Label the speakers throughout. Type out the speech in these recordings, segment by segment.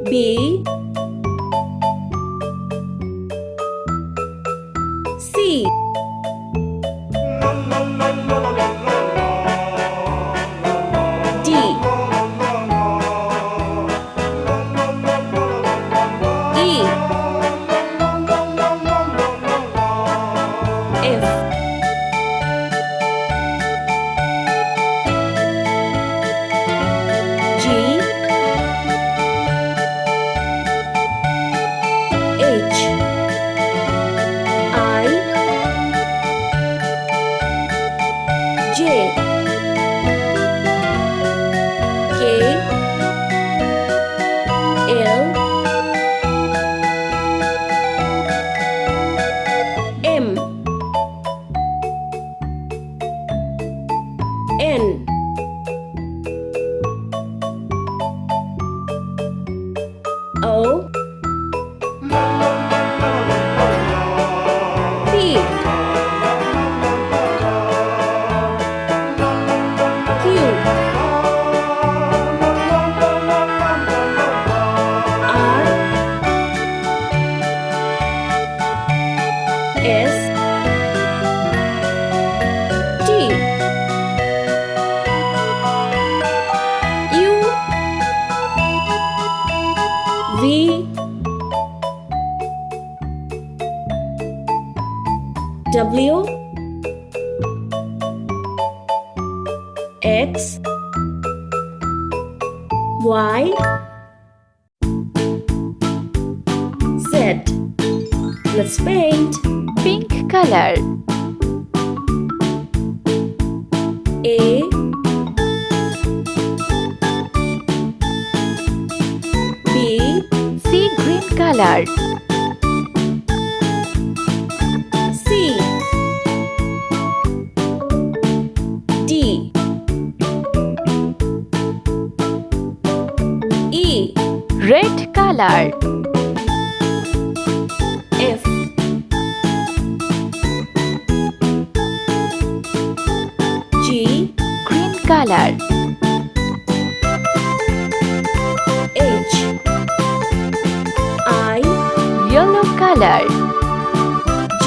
Speaker 1: B C D E F G H I J K L M N O P Q R S T U V W X Y Z. Let's paint.
Speaker 2: Pink color.
Speaker 1: A B
Speaker 2: Sea green color.
Speaker 1: C D E
Speaker 2: Red color.
Speaker 1: F G
Speaker 2: Green color.
Speaker 1: H I
Speaker 2: Yellow color.
Speaker 1: J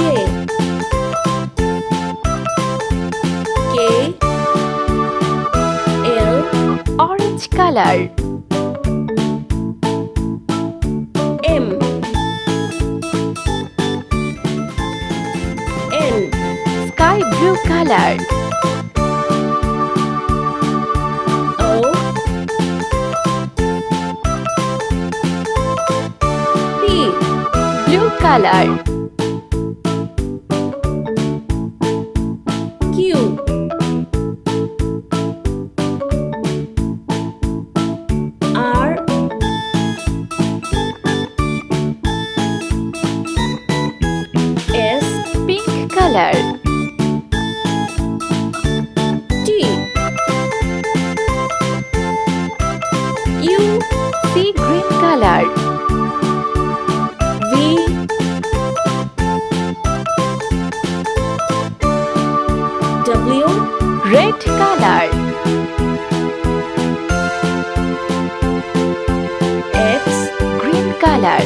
Speaker 1: K L
Speaker 2: Orange color.
Speaker 1: M N
Speaker 2: Sky blue color.
Speaker 1: O P
Speaker 2: Blue color.
Speaker 1: Q R S
Speaker 2: Pink color.
Speaker 1: T U
Speaker 2: Sea green color.
Speaker 1: V W
Speaker 2: Red color.
Speaker 1: X
Speaker 2: Green color.